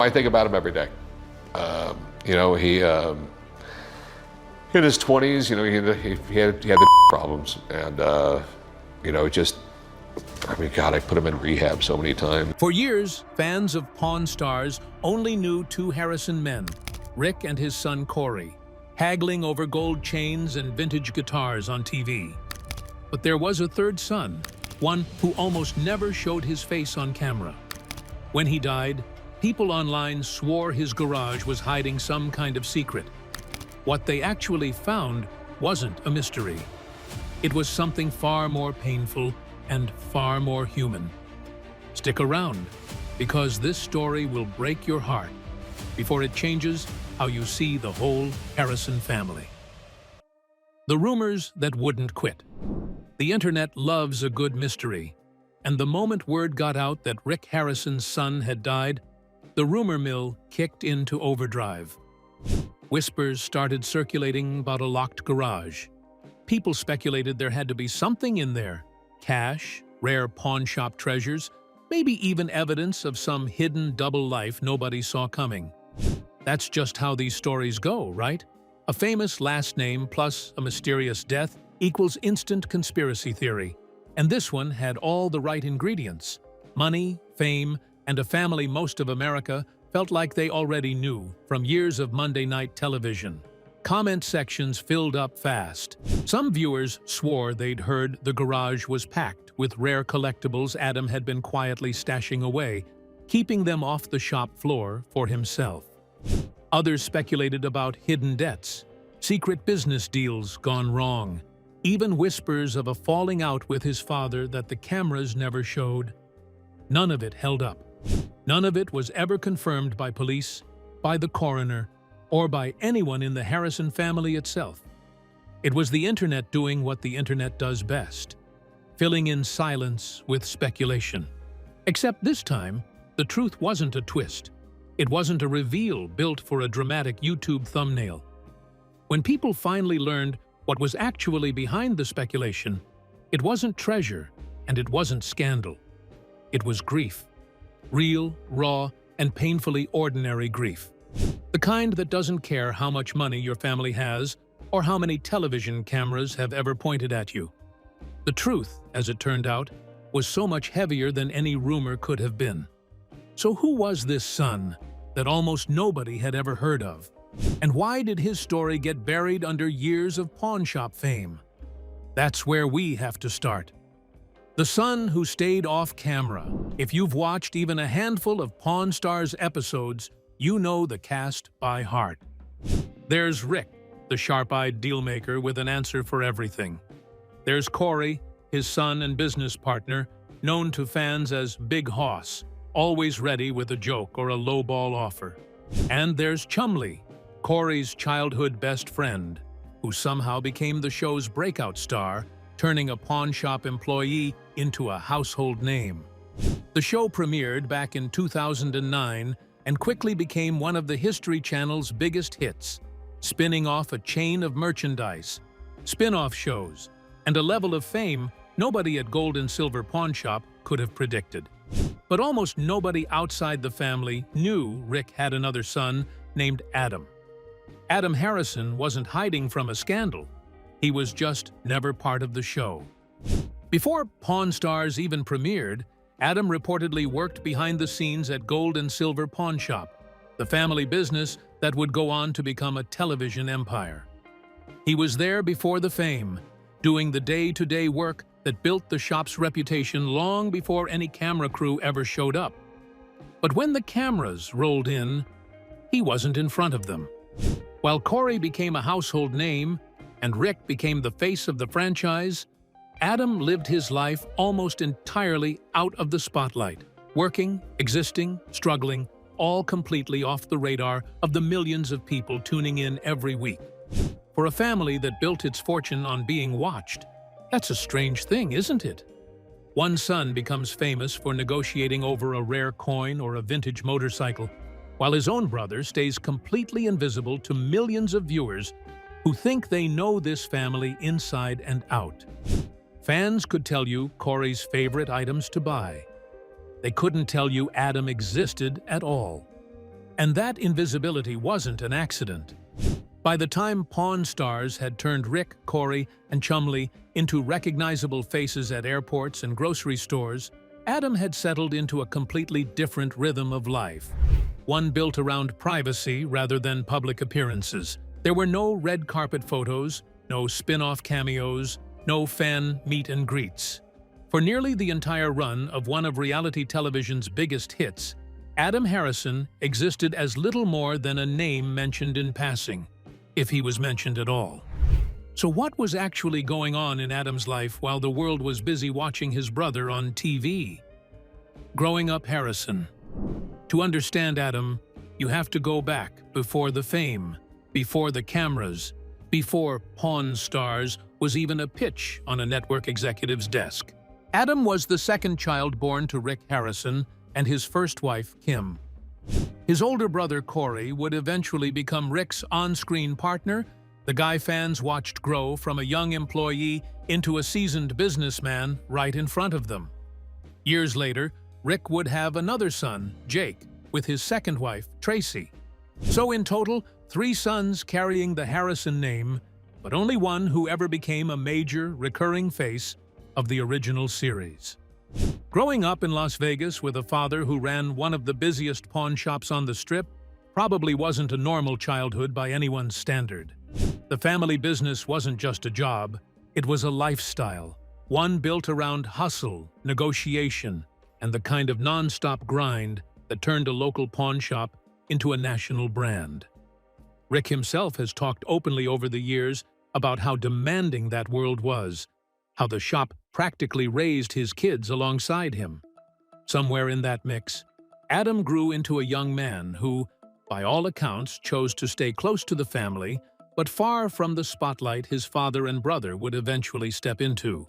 I think about him every day. He in his 20s, he had the problems, and God, I put him in rehab so many times. For years, fans of Pawn Stars only knew two Harrison men, Rick and his son Corey, haggling over gold chains and vintage guitars on TV. But there was a third son, one who almost never showed his face on camera. When he died, people online swore his garage was hiding some kind of secret. What they actually found wasn't a mystery. It was something far more painful and far more human. Stick around, because this story will break your heart before it changes how you see the whole Harrison family. The rumors that wouldn't quit. The internet loves a good mystery, and the moment word got out that Rick Harrison's son had died, the rumor mill kicked into overdrive. Whispers started circulating about a locked garage. People speculated there had to be something in there: cash, rare pawn shop treasures, maybe even evidence of some hidden double life nobody saw coming. That's just how these stories go, right? A famous last name plus a mysterious death equals instant conspiracy theory. And this one had all the right ingredients: money, fame, and a family most of America felt like they already knew from years of Monday night television. Comment sections filled up fast. Some viewers swore they'd heard the garage was packed with rare collectibles Adam had been quietly stashing away, keeping them off the shop floor for himself. Others speculated about hidden debts, secret business deals gone wrong, even whispers of a falling out with his father that the cameras never showed. None of it held up. None of it was ever confirmed by police, by the coroner, or by anyone in the Harrison family itself. It was the internet doing what the internet does best, filling in silence with speculation. Except this time, the truth wasn't a twist. It wasn't a reveal built for a dramatic YouTube thumbnail. When people finally learned what was actually behind the speculation, it wasn't treasure and it wasn't scandal. It was grief. Real, raw, and painfully ordinary grief. The kind that doesn't care how much money your family has or how many television cameras have ever pointed at you. The truth, as it turned out, was so much heavier than any rumor could have been. So who was this son that almost nobody had ever heard of? And why did his story get buried under years of pawnshop fame? That's where we have to start. The son who stayed off camera. If you've watched even a handful of Pawn Stars episodes, you know the cast by heart. There's Rick, the sharp-eyed dealmaker with an answer for everything. There's Corey, his son and business partner, known to fans as Big Hoss, always ready with a joke or a lowball offer. And there's Chumley, Corey's childhood best friend, who somehow became the show's breakout star, turning a pawn shop employee into a household name. The show premiered back in 2009 and quickly became one of the History Channel's biggest hits, spinning off a chain of merchandise, spin-off shows, and a level of fame nobody at Gold and Silver Pawn Shop could have predicted. But almost nobody outside the family knew Rick had another son named Adam. Adam Harrison wasn't hiding from a scandal. He was just never part of the show. Before Pawn Stars even premiered, Adam reportedly worked behind the scenes at Gold and Silver Pawn Shop, the family business that would go on to become a television empire. He was there before the fame, doing the day-to-day work that built the shop's reputation long before any camera crew ever showed up. But when the cameras rolled in, he wasn't in front of them. While Corey became a household name and Rick became the face of the franchise, Adam lived his life almost entirely out of the spotlight, working, existing, struggling, all completely off the radar of the millions of people tuning in every week. For a family that built its fortune on being watched, that's a strange thing, isn't it? One son becomes famous for negotiating over a rare coin or a vintage motorcycle, while his own brother stays completely invisible to millions of viewers who think they know this family inside and out. Fans could tell you Corey's favorite items to buy. They couldn't tell you Adam existed at all. And that invisibility wasn't an accident. By the time Pawn Stars had turned Rick, Corey, and Chumley into recognizable faces at airports and grocery stores, Adam had settled into a completely different rhythm of life. One built around privacy rather than public appearances. There were no red carpet photos, no spin-off cameos, no fan meet and greets. For nearly the entire run of one of reality television's biggest hits, Adam Harrison existed as little more than a name mentioned in passing, if he was mentioned at all. So what was actually going on in Adam's life while the world was busy watching his brother on TV? Growing up Harrison. To understand Adam, you have to go back before the fame, before the cameras, before Pawn Stars was even a pitch on a network executive's desk. Adam was the second child born to Rick Harrison and his first wife, Kim. His older brother, Corey, would eventually become Rick's on-screen partner, the guy fans watched grow from a young employee into a seasoned businessman right in front of them. Years later, Rick would have another son, Jake, with his second wife, Tracy. So in total, 3 sons carrying the Harrison name, but only one who ever became a major, recurring face of the original series. Growing up in Las Vegas with a father who ran one of the busiest pawn shops on the Strip probably wasn't a normal childhood by anyone's standard. The family business wasn't just a job, it was a lifestyle, one built around hustle, negotiation, and the kind of non-stop grind that turned a local pawn shop into a national brand. Rick himself has talked openly over the years about how demanding that world was, how the shop practically raised his kids alongside him. Somewhere in that mix, Adam grew into a young man who, by all accounts, chose to stay close to the family, but far from the spotlight his father and brother would eventually step into.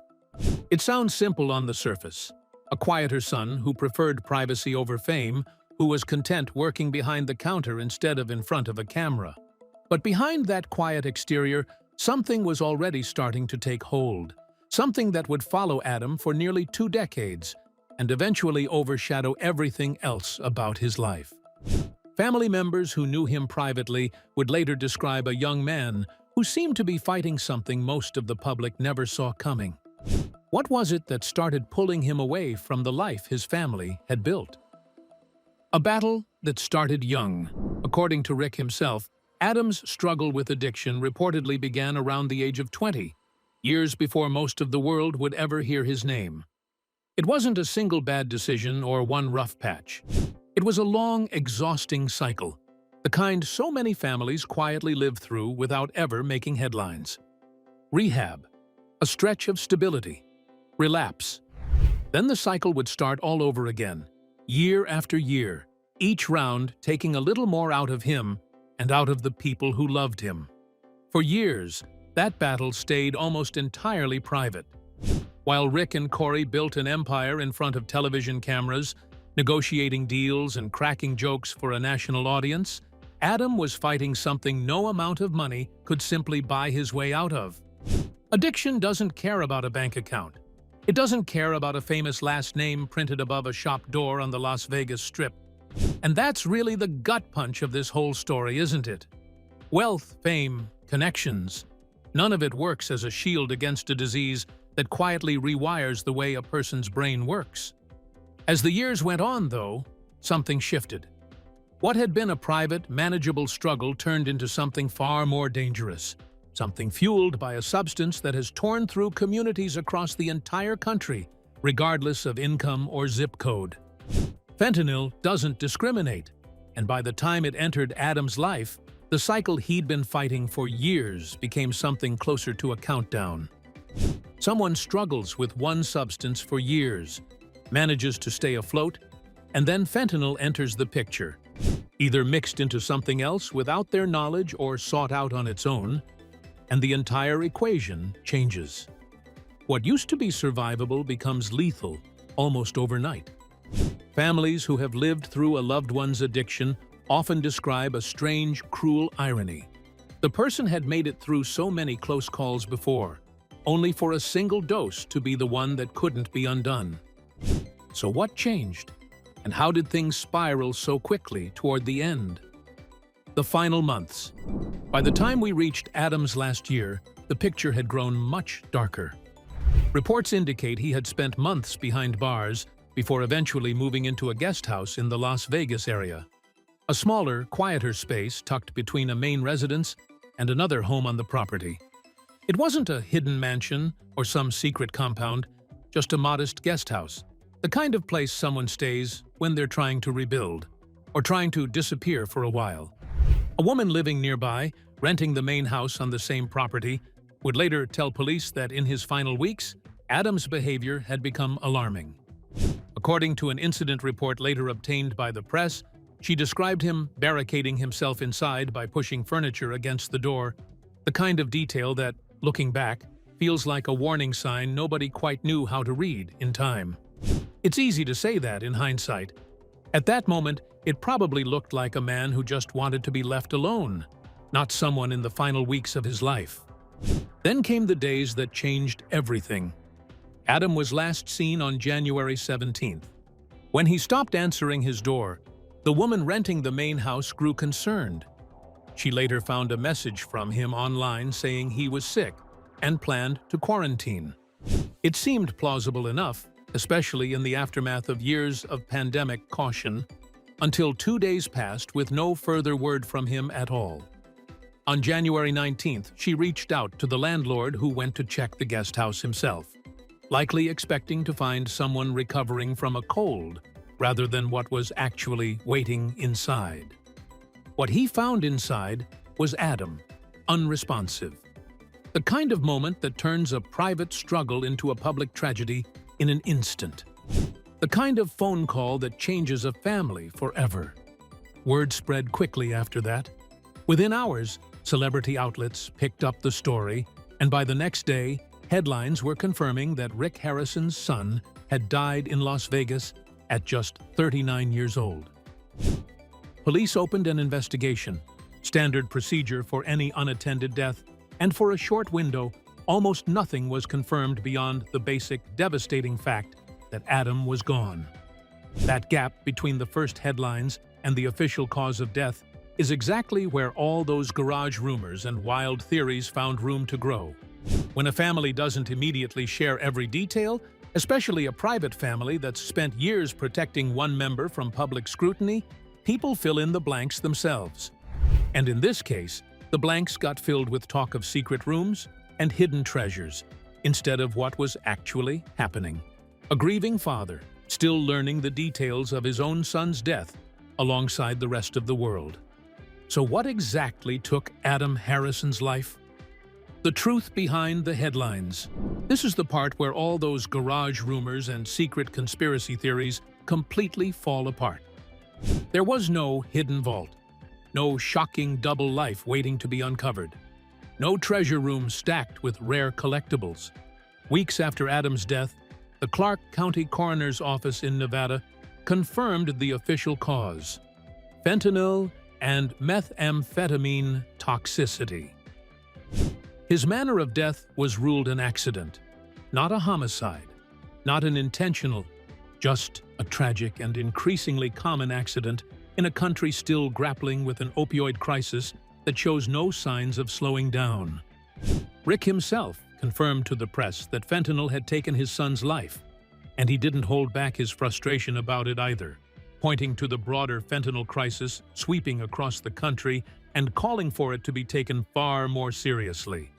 It sounds simple on the surface. A quieter son who preferred privacy over fame, who was content working behind the counter instead of in front of a camera. But behind that quiet exterior, something was already starting to take hold. Something that would follow Adam for nearly 2 decades and eventually overshadow everything else about his life. Family members who knew him privately would later describe a young man who seemed to be fighting something most of the public never saw coming. What was it that started pulling him away from the life his family had built? A battle that started young. According to Rick himself, Adam's struggle with addiction reportedly began around the age of 20, years before most of the world would ever hear his name. It wasn't a single bad decision or one rough patch. It was a long, exhausting cycle, the kind so many families quietly live through without ever making headlines. Rehab, a stretch of stability, relapse. Then the cycle would start all over again, year after year, each round taking a little more out of him and out of the people who loved him. For years, that battle stayed almost entirely private. While Rick and Corey built an empire in front of television cameras, negotiating deals and cracking jokes for a national audience, Adam was fighting something no amount of money could simply buy his way out of. Addiction doesn't care about a bank account. It doesn't care about a famous last name printed above a shop door on the Las Vegas Strip. And that's really the gut punch of this whole story, isn't it? Wealth, fame, connections. None of it works as a shield against a disease that quietly rewires the way a person's brain works. As the years went on, though, something shifted. What had been a private, manageable struggle turned into something far more dangerous, something fueled by a substance that has torn through communities across the entire country, regardless of income or zip code. Fentanyl doesn't discriminate, and by the time it entered Adam's life, the cycle he'd been fighting for years became something closer to a countdown. Someone struggles with one substance for years, manages to stay afloat, and then fentanyl enters the picture, either mixed into something else without their knowledge or sought out on its own, and the entire equation changes. What used to be survivable becomes lethal almost overnight. Families who have lived through a loved one's addiction often describe a strange, cruel irony. The person had made it through so many close calls before, only for a single dose to be the one that couldn't be undone. So what changed? And how did things spiral so quickly toward the end? The final months. By the time we reached Adam's last year, the picture had grown much darker. Reports indicate he had spent months behind bars before eventually moving into a guest house in the Las Vegas area. A smaller, quieter space tucked between a main residence and another home on the property. It wasn't a hidden mansion or some secret compound, just a modest guest house, the kind of place someone stays when they're trying to rebuild or trying to disappear for a while. A woman living nearby, renting the main house on the same property, would later tell police that in his final weeks, Adam's behavior had become alarming. According to an incident report later obtained by the press, she described him barricading himself inside by pushing furniture against the door, the kind of detail that, looking back, feels like a warning sign nobody quite knew how to read in time. It's easy to say that in hindsight. At that moment, it probably looked like a man who just wanted to be left alone, not someone in the final weeks of his life. Then came the days that changed everything. Adam was last seen on January 17th. When he stopped answering his door, the woman renting the main house grew concerned. She later found a message from him online saying he was sick and planned to quarantine. It seemed plausible enough, especially in the aftermath of years of pandemic caution, until 2 days passed with no further word from him at all. On January 19th, she reached out to the landlord who went to check the guest house himself, likely expecting to find someone recovering from a cold rather than what was actually waiting inside. What he found inside was Adam, unresponsive. The kind of moment that turns a private struggle into a public tragedy in an instant. The kind of phone call that changes a family forever. Word spread quickly after that. Within hours, celebrity outlets picked up the story, and by the next day, headlines were confirming that Rick Harrison's son had died in Las Vegas at just 39 years old. Police opened an investigation, standard procedure for any unattended death, and for a short window, almost nothing was confirmed beyond the basic, devastating fact that Adam was gone. That gap between the first headlines and the official cause of death is exactly where all those garage rumors and wild theories found room to grow. When a family doesn't immediately share every detail, especially a private family that's spent years protecting one member from public scrutiny, people fill in the blanks themselves. And in this case, the blanks got filled with talk of secret rooms and hidden treasures, instead of what was actually happening. A grieving father, still learning the details of his own son's death alongside the rest of the world. So what exactly took Adam Harrison's life? The truth behind the headlines. This is the part where all those garage rumors and secret conspiracy theories completely fall apart. There was no hidden vault, no shocking double life waiting to be uncovered, no treasure room stacked with rare collectibles. Weeks after Adam's death, the Clark County Coroner's Office in Nevada confirmed the official cause: fentanyl and methamphetamine toxicity. His manner of death was ruled an accident, not a homicide, not an intentional, just a tragic and increasingly common accident in a country still grappling with an opioid crisis that shows no signs of slowing down. Rick himself confirmed to the press that fentanyl had taken his son's life, and he didn't hold back his frustration about it either, pointing to the broader fentanyl crisis sweeping across the country and calling for it to be taken far more seriously.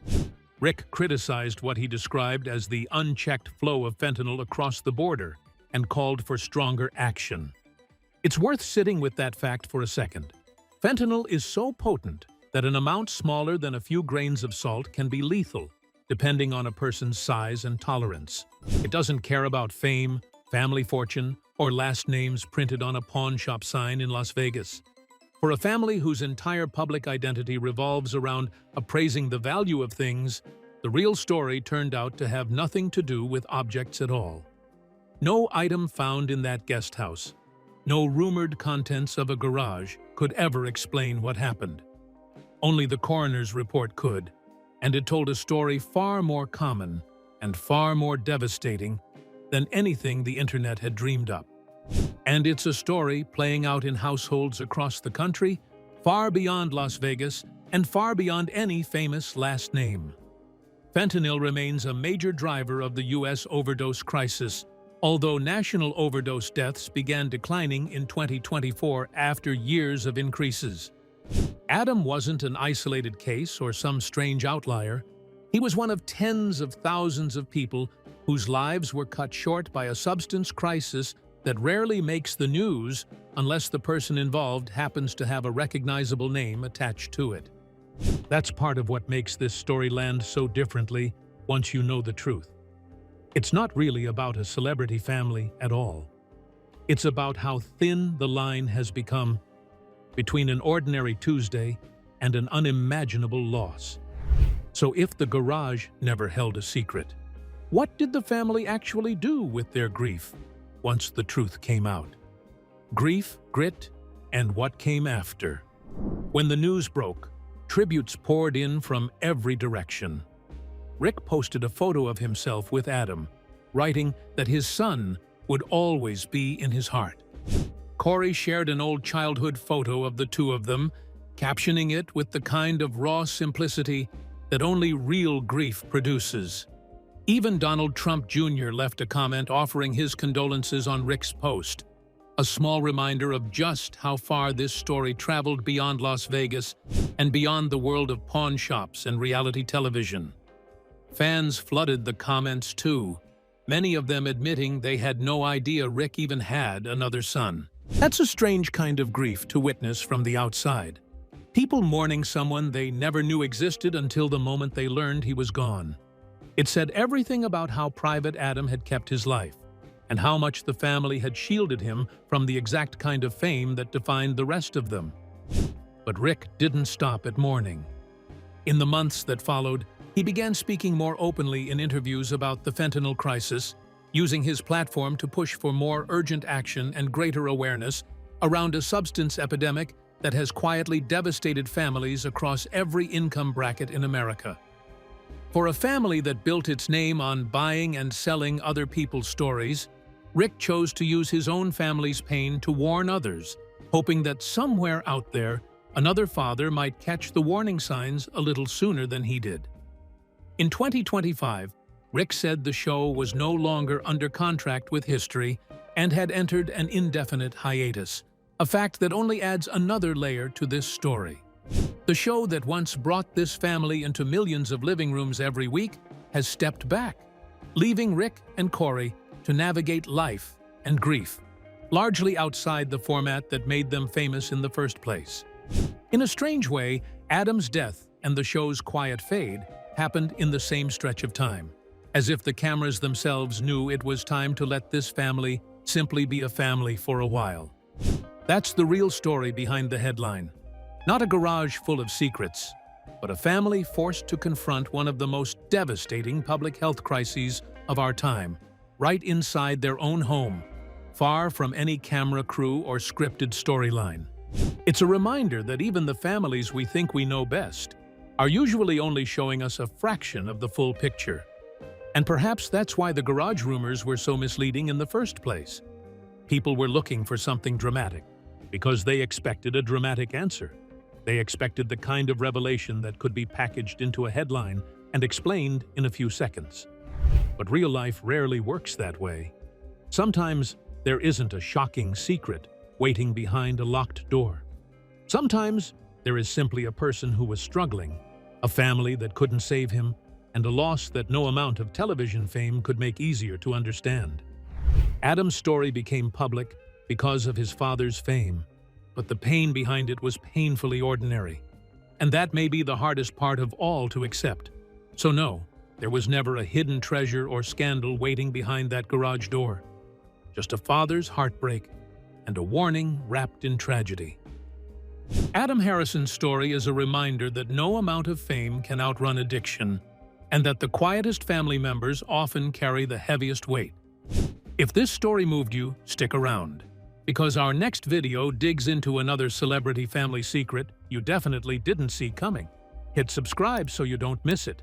Rick criticized what he described as the unchecked flow of fentanyl across the border and called for stronger action. It's worth sitting with that fact for a second. Fentanyl is so potent that an amount smaller than a few grains of salt can be lethal, depending on a person's size and tolerance. It doesn't care about fame, family fortune, or last names printed on a pawn shop sign in Las Vegas. For a family whose entire public identity revolves around appraising the value of things, the real story turned out to have nothing to do with objects at all. No item found in that guest house, no rumored contents of a garage could ever explain what happened. Only the coroner's report could, and it told a story far more common and far more devastating than anything the internet had dreamed up. And it's a story playing out in households across the country, far beyond Las Vegas, and far beyond any famous last name. Fentanyl remains a major driver of the U.S. overdose crisis, although national overdose deaths began declining in 2024 after years of increases. Adam wasn't an isolated case or some strange outlier. He was one of tens of thousands of people whose lives were cut short by a substance crisis that rarely makes the news unless the person involved happens to have a recognizable name attached to it. That's part of what makes this story land so differently once you know the truth. It's not really about a celebrity family at all. It's about how thin the line has become between an ordinary Tuesday and an unimaginable loss. So if the garage never held a secret, what did the family actually do with their grief once the truth came out? Grief, grit, and what came after. When the news broke, tributes poured in from every direction. Rick posted a photo of himself with Adam, writing that his son would always be in his heart. Corey shared an old childhood photo of the two of them, captioning it with the kind of raw simplicity that only real grief produces. Even Donald Trump Jr. left a comment offering his condolences on Rick's post, a small reminder of just how far this story traveled beyond Las Vegas and beyond the world of pawn shops and reality television. Fans flooded the comments too, many of them admitting they had no idea Rick even had another son. That's a strange kind of grief to witness from the outside. People mourning someone they never knew existed until the moment they learned he was gone. It said everything about how private Adam had kept his life, and how much the family had shielded him from the exact kind of fame that defined the rest of them. But Rick didn't stop at mourning. In the months that followed, he began speaking more openly in interviews about the fentanyl crisis, using his platform to push for more urgent action and greater awareness around a substance epidemic that has quietly devastated families across every income bracket in America. For a family that built its name on buying and selling other people's stories, Rick chose to use his own family's pain to warn others, hoping that somewhere out there, another father might catch the warning signs a little sooner than he did. In 2025, Rick said the show was no longer under contract with history and had entered an indefinite hiatus, a fact that only adds another layer to this story. The show that once brought this family into millions of living rooms every week has stepped back, leaving Rick and Corey to navigate life and grief, largely outside the format that made them famous in the first place. In a strange way, Adam's death and the show's quiet fade happened in the same stretch of time, as if the cameras themselves knew it was time to let this family simply be a family for a while. That's the real story behind the headline. Not a garage full of secrets, but a family forced to confront one of the most devastating public health crises of our time, right inside their own home, far from any camera crew or scripted storyline. It's a reminder that even the families we think we know best are usually only showing us a fraction of the full picture. And perhaps that's why the garage rumors were so misleading in the first place. People were looking for something dramatic, because they expected a dramatic answer. They expected the kind of revelation that could be packaged into a headline and explained in a few seconds. But real life rarely works that way. Sometimes there isn't a shocking secret waiting behind a locked door. Sometimes there is simply a person who was struggling, a family that couldn't save him, and a loss that no amount of television fame could make easier to understand. Adam's story became public because of his father's fame, but the pain behind it was painfully ordinary. And that may be the hardest part of all to accept. So no, there was never a hidden treasure or scandal waiting behind that garage door. Just a father's heartbreak and a warning wrapped in tragedy. Adam Harrison's story is a reminder that no amount of fame can outrun addiction, and that the quietest family members often carry the heaviest weight. If this story moved you, stick around, because our next video digs into another celebrity family secret you definitely didn't see coming. Hit subscribe so you don't miss it.